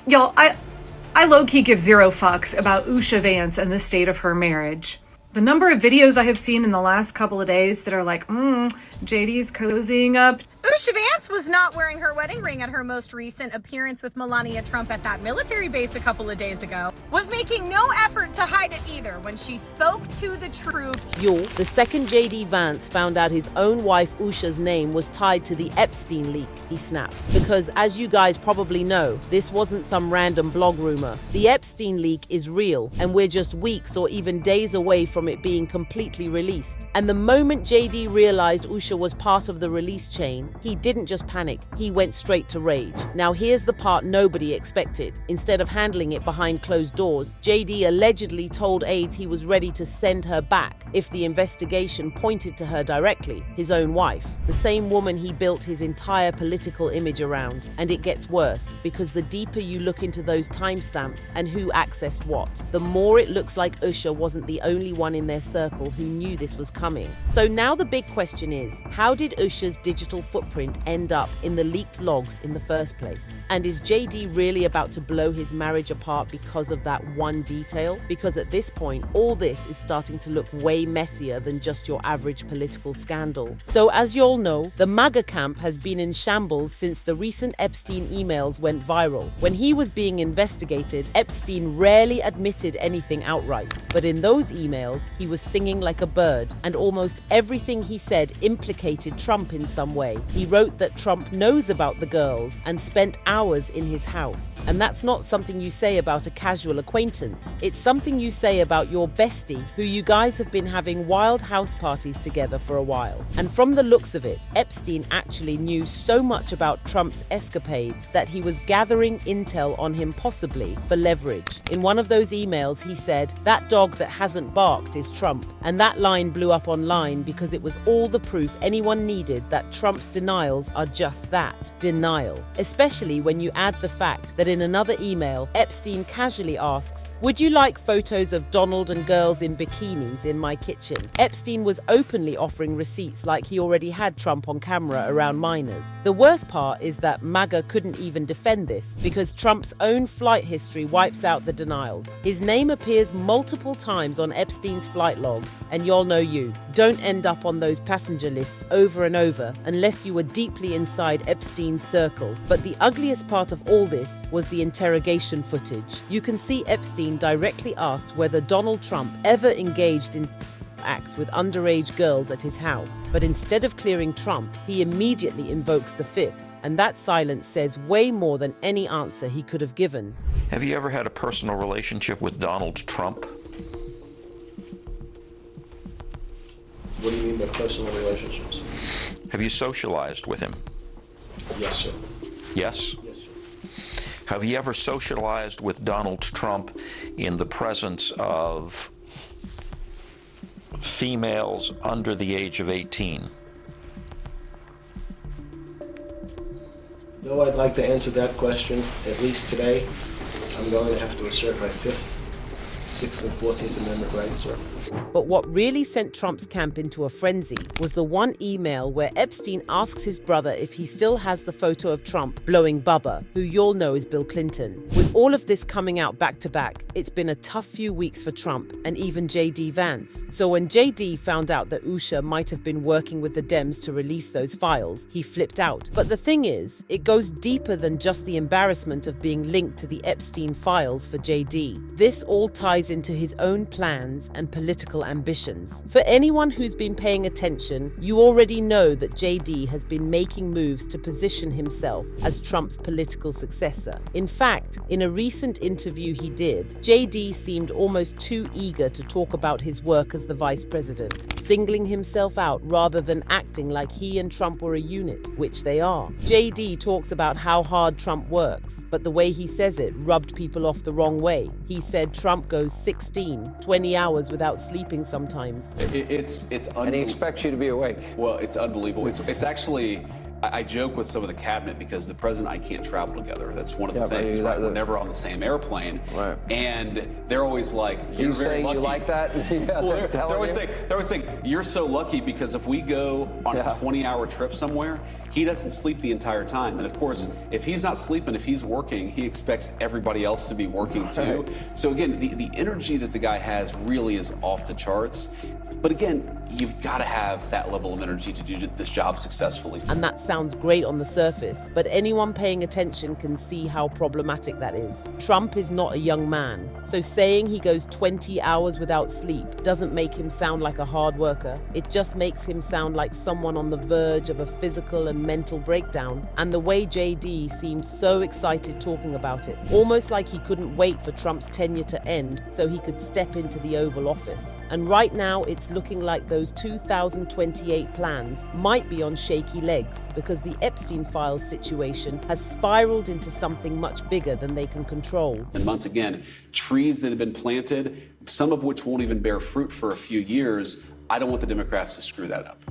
Y'all, I low-key give zero fucks about Usha Vance and the state of her marriage. The number of videos I have seen in the last couple of days that are like, JD's cozying up. Usha Vance was not wearing her wedding ring at her most recent appearance with Melania Trump at that military base a couple of days ago. Was making no effort to hide it either when she spoke to the troops. The second JD Vance found out his own wife Usha's name was tied to the Epstein leak, he snapped. Because as you guys probably know, this wasn't some random blog rumor. The Epstein leak is real, and we're just weeks or even days away from it being completely released. And the moment JD realized Usha was part of the release chain, he didn't just panic, he went straight to rage. Now here's the part nobody expected. Instead of handling it behind closed doors, JD allegedly told aides he was ready to send her back if the investigation pointed to her directly, his own wife, the same woman he built his entire political image around. And it gets worse, because the deeper you look into those timestamps and who accessed what, the more it looks like Usha wasn't the only one in their circle who knew this was coming. So now the big question is, how did Usha's digital footprint end up in the leaked logs in the first place? And is JD really about to blow his marriage apart because of that one detail? Because at this point, all this is starting to look way messier than just your average political scandal. So as you all know, the MAGA camp has been in shambles since the recent Epstein emails went viral. When he was being investigated, Epstein rarely admitted anything outright. But in those emails, he was singing like a bird, and almost everything he said implicated Trump in some way. He wrote that Trump knows about the girls and spent hours in his house. And that's not something you say about a casual acquaintance. It's something you say about your bestie, who you guys have been having wild house parties together for a while. And from the looks of it, Epstein actually knew so much about Trump's escapades that he was gathering intel on him, possibly for leverage. In one of those emails, he said, "That dog that hasn't barked is Trump." And that line blew up online because it was all the proof anyone needed that Trump's denials are just that, denial. Especially when you add the fact that in another email, Epstein casually asks, "Would you like photos of Donald and girls in bikinis in my kitchen?" Epstein was openly offering receipts like he already had Trump on camera around minors. The worst part is that MAGA couldn't even defend this because Trump's own flight history wipes out the denials. His name appears multiple times on Epstein's flight logs, and y'all know you don't end up on those passenger lists over and over unless you were deeply inside Epstein's circle. But the ugliest part of all this was the interrogation footage. You can see Epstein directly asked whether Donald Trump ever engaged in acts with underage girls at his house. But instead of clearing Trump, he immediately invokes the fifth. And that silence says way more than any answer he could have given. Have you ever had a personal relationship with Donald Trump? What do you mean by personal relationships? Have you socialized with him? Yes, sir. Yes? Yes, sir. Have you ever socialized with Donald Trump in the presence of females under the age of 18? Though I'd like to answer that question, at least today, I'm going to have to assert my 5th, 6th, and 14th Amendment rights, sir. But what really sent Trump's camp into a frenzy was the one email where Epstein asks his brother if he still has the photo of Trump blowing Bubba, who you'll know is Bill Clinton. With all of this coming out back to back, it's been a tough few weeks for Trump and even JD Vance. So when JD found out that Usha might have been working with the Dems to release those files, he flipped out. But the thing is, it goes deeper than just the embarrassment of being linked to the Epstein files for JD. This all ties into his own plans and political ambitions. For anyone who's been paying attention, you already know that JD has been making moves to position himself as Trump's political successor. In fact, in a recent interview he did, JD seemed almost too eager to talk about his work as the vice president, singling himself out rather than acting like he and Trump were a unit, which they are. JD talks about how hard Trump works, but the way he says it rubbed people off the wrong way. He said Trump goes 16, 20 hours without sleeping sometimes. It's unbelievable. And he expects you to be awake. Well, it's unbelievable. It's actually I joke with some of the cabinet because the president and I can't travel together. That's one of the things. Right? We're never on the same airplane. Right. And they're always like, "You're you very saying lucky." You like that? Yeah, well, they're always saying, "You're so lucky because if we go on a 20-hour trip somewhere, he doesn't sleep the entire time. And of course, if he's not sleeping, if he's working, he expects everybody else to be working too." Right. So again, the energy that the guy has really is off the charts. But again, you've got to have that level of energy to do this job successfully. And that sounds great on the surface, but anyone paying attention can see how problematic that is. Trump is not a young man, so saying he goes 20 hours without sleep doesn't make him sound like a hard worker. It just makes him sound like someone on the verge of a physical and mental breakdown. And the way JD seemed so excited talking about it, almost like he couldn't wait for Trump's tenure to end so he could step into the Oval Office. And right now, it's looking like those 2028 plans might be on shaky legs because the Epstein files situation has spiraled into something much bigger than they can control. And once again, trees that have been planted, some of which won't even bear fruit for a few years, I don't want the Democrats to screw that up.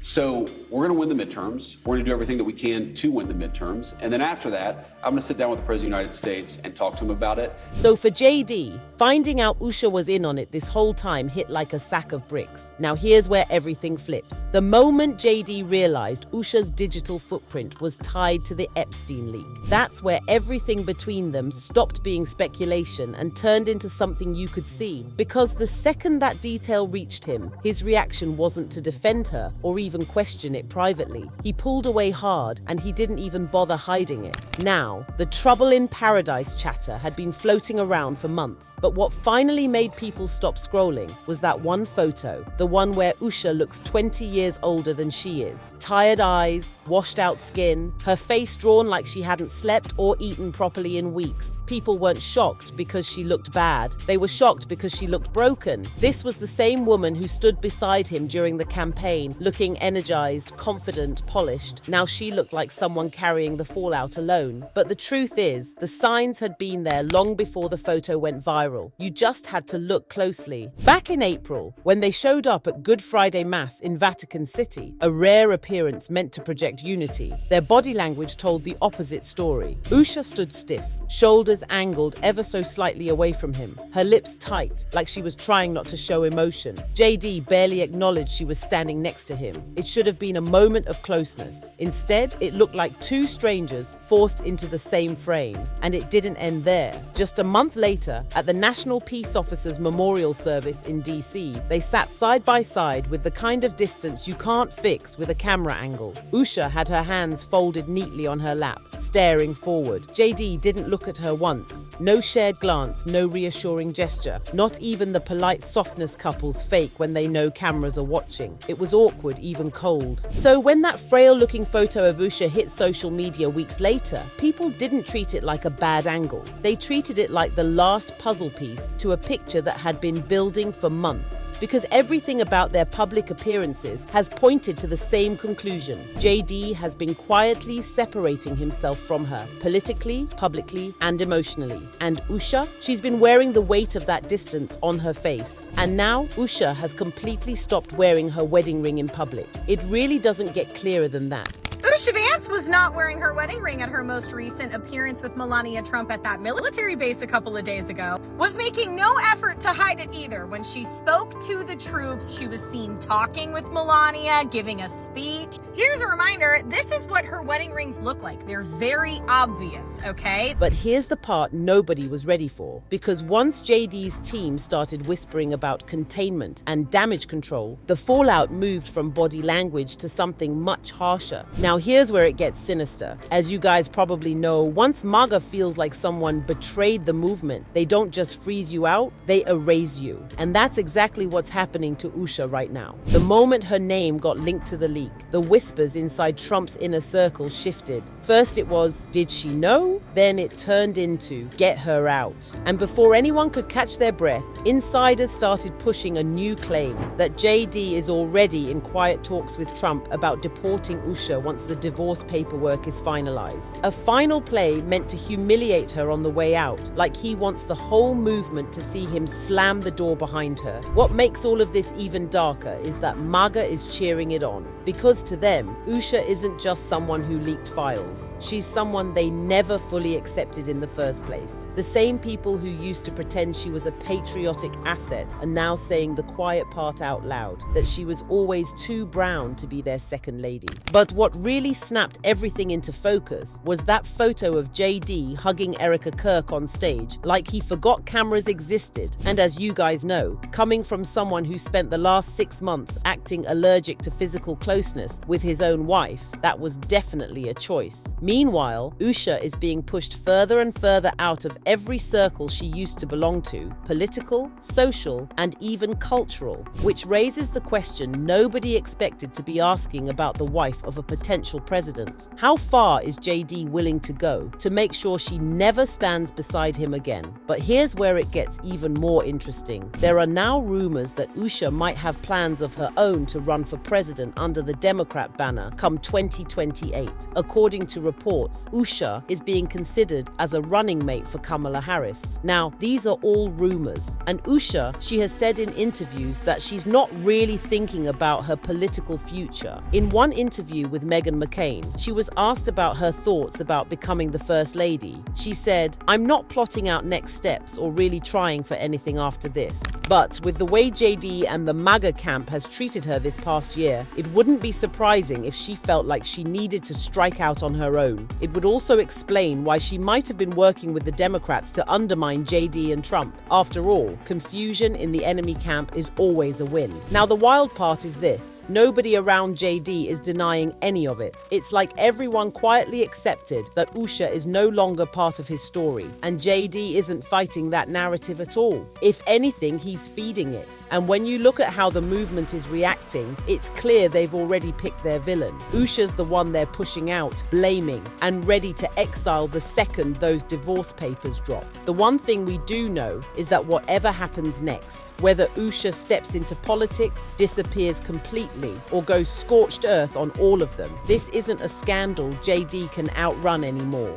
So we're going to win the midterms. We're going to do everything that we can to win the midterms. And then after that, I'm going to sit down with the President of the United States and talk to him about it. So for JD, finding out Usha was in on it this whole time hit like a sack of bricks. Now here's where everything flips. The moment JD realized Usha's digital footprint was tied to the Epstein leak, that's where everything between them stopped being speculation and turned into something you could see. Because the second that detail reached him, his reaction wasn't to defend her or even question it privately. He pulled away hard and he didn't even bother hiding it. Now, the trouble in paradise chatter had been floating around for months, but what finally made people stop scrolling was that one photo, the one where Usha looks 20 years older than she is. Tired eyes, washed out skin, her face drawn like she hadn't slept or eaten properly in weeks. People weren't shocked because she looked bad. They were shocked because she looked broken. This was the same woman who stood beside him during the campaign, looking energized, confident, polished. Now she looked like someone carrying the fallout alone. But the truth is, the signs had been there long before the photo went viral. You just had to look closely. Back in April, when they showed up at Good Friday Mass in Vatican City, a rare appearance meant to project unity, their body language told the opposite story. Usha stood stiff, shoulders angled ever so slightly away from him, her lips tight, like she was trying not to show emotion. JD barely acknowledged she was standing next to him. It should have been a moment of closeness. Instead, it looked like two strangers forced into the same frame. And it didn't end there. Just a month later, at the National Peace Officers Memorial Service in DC, they sat side by side with the kind of distance you can't fix with a camera angle. Usha had her hands folded neatly on her lap, staring forward. JD didn't look at her once. No shared glance, no reassuring gesture. Not even the polite softness couples fake when they know cameras are watching. It was awkward, even cold. So when that frail-looking photo of Usha hit social media weeks later, people didn't treat it like a bad angle. They treated it like the last puzzle piece to a picture that had been building for months. Because everything about their public appearances has pointed to the same conclusion. JD has been quietly separating himself from her, politically, publicly, and emotionally. And Usha, she's been wearing the weight of that distance on her face. And now Usha has completely stopped wearing her wedding ring in public. It really doesn't get clearer than that. Usha Vance was not wearing her wedding ring at her most recent appearance with Melania Trump at that military base a couple of days ago. Was making no effort to hide it either. When she spoke to the troops, she was seen talking with Melania, giving a speech. Here's a reminder, this is what her wedding rings look like. They're very obvious, okay? But here's the part nobody was ready for. Because once JD's team started whispering about containment and damage control, the fallout moved from body language to something much harsher. Now here's where it gets sinister. As you guys probably know, once MAGA feels like someone betrayed the movement, they don't just freeze you out, they erase you. And that's exactly what's happening to Usha right now. The moment her name got linked to the leak, the whispers inside Trump's inner circle shifted. First it was, did she know? Then it turned into, get her out. And before anyone could catch their breath, insiders started pushing a new claim that JD is already in quiet talks with Trump about deporting Usha once once the divorce paperwork is finalized. A final play meant to humiliate her on the way out, like he wants the whole movement to see him slam the door behind her. What makes all of this even darker is that MAGA is cheering it on, because to them, Usha isn't just someone who leaked files. She's someone they never fully accepted in the first place. The same people who used to pretend she was a patriotic asset are now saying the quiet part out loud, that she was always too brown to be their second lady. But what really snapped everything into focus was that photo of JD hugging Erica Kirk on stage like he forgot cameras existed. And as you guys know, coming from someone who spent the last 6 months acting allergic to physical closeness with his own wife, that was definitely a choice. Meanwhile, Usha is being pushed further and further out of every circle she used to belong to, political, social, and even cultural, which raises the question nobody expected to be asking about the wife of a potential president. How far is JD willing to go to make sure she never stands beside him again? But here's where it gets even more interesting. There are now rumors that Usha might have plans of her own to run for president under the Democrat banner come 2028. According to reports, Usha is being considered as a running mate for Kamala Harris. Now, these are all rumors, and Usha, she has said in interviews that she's not really thinking about her political future. In one interview with Meghan McCain, she was asked about her thoughts about becoming the First Lady. She said, "I'm not plotting out next steps or really trying for anything after this." But with the way JD and the MAGA camp has treated her this past year, it wouldn't be surprising if she felt like she needed to strike out on her own. It would also explain why she might have been working with the Democrats to undermine JD and Trump. After all, confusion in the enemy camp is always a win. Now, the wild part is this: nobody around JD is denying any of it. It's like everyone quietly accepted that Usha is no longer part of his story, and JD isn't fighting that narrative at all. If anything, he's feeding it. And when you look at how the movement is reacting, it's clear they've already picked their villain. Usha's the one they're pushing out, blaming, and ready to exile the second those divorce papers drop. The one thing we do know is that whatever happens next, whether Usha steps into politics, disappears completely, or goes scorched earth on all of them, this isn't a scandal JD can outrun anymore.